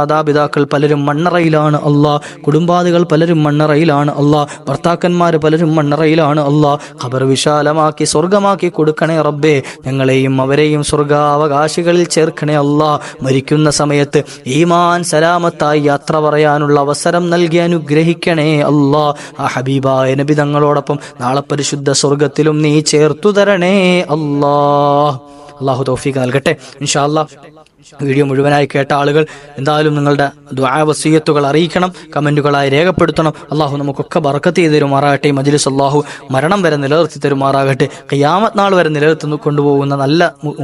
മാതാപിതാക്കൾ പലരും മണ്ണറയിലാണ് അല്ലാ, കുടുംബാദികൾ പലരും മണ്ണറയിലാണ് അല്ലാ, ഭർത്താക്കന്മാർ പലരും മണ്ണറയിലാണ് അല്ലാ. ഖബർ വിശാലമാക്കി സ്വർഗമാക്കി കൊടുക്കണേ റബ്ബേ. ഞങ്ങളെയും അവരെയും സ്വർഗാവകാശികളിൽ ചേർക്കണേ അല്ലാ. മരിക്കുന്ന സമയത്ത് ഈമാൻ സലാമത്തായി യാത്ര പറയാനുള്ള അവസരം നൽകി അനുഗ്രഹിക്കണേ അല്ലാ. ആ ഹബീബായ നബി തങ്ങളോടൊപ്പം നാളെ പരിശുദ്ധ സ്വർഗത്തിലും നീ ചേർത്തു തരണേ അല്ലാ. അല്ലാഹു തൗഫീഖ് നൽകട്ടെ. ഇൻഷാ അല്ലാഹ് വീഡിയോ മുഴുവനായി കേട്ട ആളുകൾ എന്തായാലും നിങ്ങളുടെ ദുആ വസിയത്തുകൾ അറിയിക്കണം, കമന്റുകളായി രേഖപ്പെടുത്തണം. അള്ളാഹു നമുക്കൊക്കെ ബർക്കത്ത് ചെയ്ത് തരുമാറാകട്ടെ. ഈ മജ്ലിസ് അള്ളാഹു മരണം വരെ നിലനിർത്തി തരുമാറാകട്ടെ. ഖിയാമത്ത് നാൾ വരെ നിലനിർത്തി കൊണ്ടുപോകുന്ന നല്ല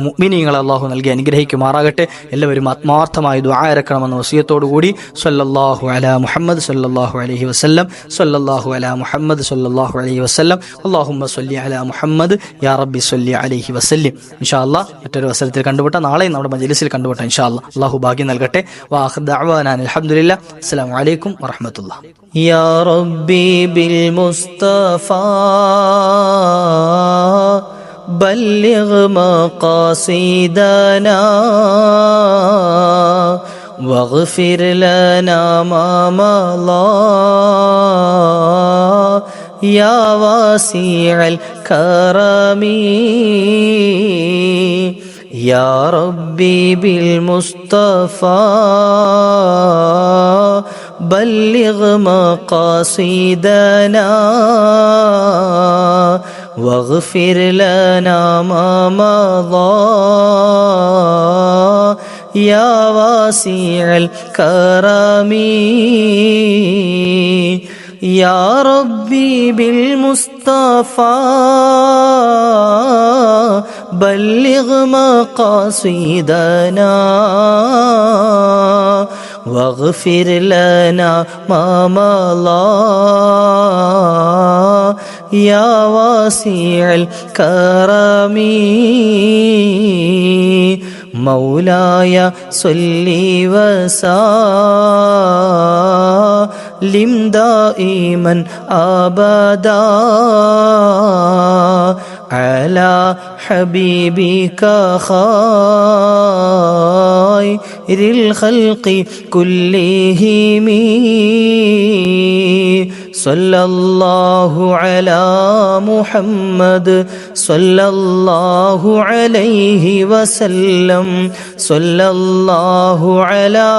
മുഅ്മിനീങ്ങളെ അള്ളാഹു നൽകി അനുഗ്രഹിക്കുമാറാകട്ടെ. എല്ലാവരും ആത്മാർത്ഥമായി ദുആ ഇറക്കണമെന്ന വസിയത്തോടു കൂടി സ്വല്ലല്ലാഹു അലാ മുഹമ്മദ് സ്വല്ലല്ലാഹു അലൈഹി വസല്ലം, സ്വല്ലല്ലാഹു അലാ മുഹമ്മദ് സ്വല്ലല്ലാഹു അലൈഹി വസല്ലം, അല്ലാഹുമ്മ സ്വല്ലി അലാ മുഹമ്മദ് യാ റബ്ബി സ്വല്ലി അലൈഹി വസല്ലം. ഇൻഷാ അല്ലാഹ് മറ്റൊരു അവസരത്തിൽ കണ്ടുമുട്ടാം. നാളെ നമ്മുടെ മജ്ലിസിൽ കണ്ടുമുട്ടാം ഇൻഷാ അല്ലാഹ്. അല്ലാഹു ഭാഗ്യം നൽകട്ടെ. വആഖിറു ദഅ്വാനാ അൽഹംദുലില്ലാഹ്. അസ്സലാമു അലൈക്കും വറഹ്മത്തുള്ളാഹി. യാ റബ്ബി ബിൽ മുസ്തഫാ ബല്ലിഗ് മഖാസിദനാ വഗ്ഫിർ ലനാ മാ മളാ യാ വാസിഅൽ കറമി യാ റബ്ബി ബിൽ മുസ്തഫാ ബല്ലിഗ് മഖാസിദനാ വഗ്ഫിർ ലനാ മാ മളാ യാ വാസിഅൽ കറമി യാ റബ്ബി ബിൽ മുസ്തഫാ ബല്ലിഗ് മഖാസിദനാ വഗ്ഫിർ ലനാ മാ മളാ യാ വാസിഅൽ കറമി മൗലായ സ്വല്ലി വസല്ലിം ദായിമൻ അബദാ അലാ ഹബീബിക ഖൈറിൽ ഖൽഖി കുല്ലിഹിം സല്ലല്ലാഹു അലാ മുഹമ്മദ് സല്ലല്ലാഹു അലൈഹി വസല്ലം സല്ലല്ലാഹു അലാ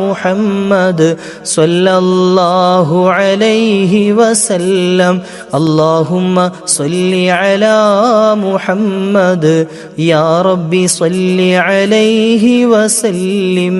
മുഹമ്മദ് സല്ലല്ലാഹു അലൈഹി വസല്ലം അല്ലാഹുമ്മ സ്വല്ലി അലാ മുഹമ്മദ് യാ റബ്ബി സ്വല്ലി അലൈഹി വസല്ലം.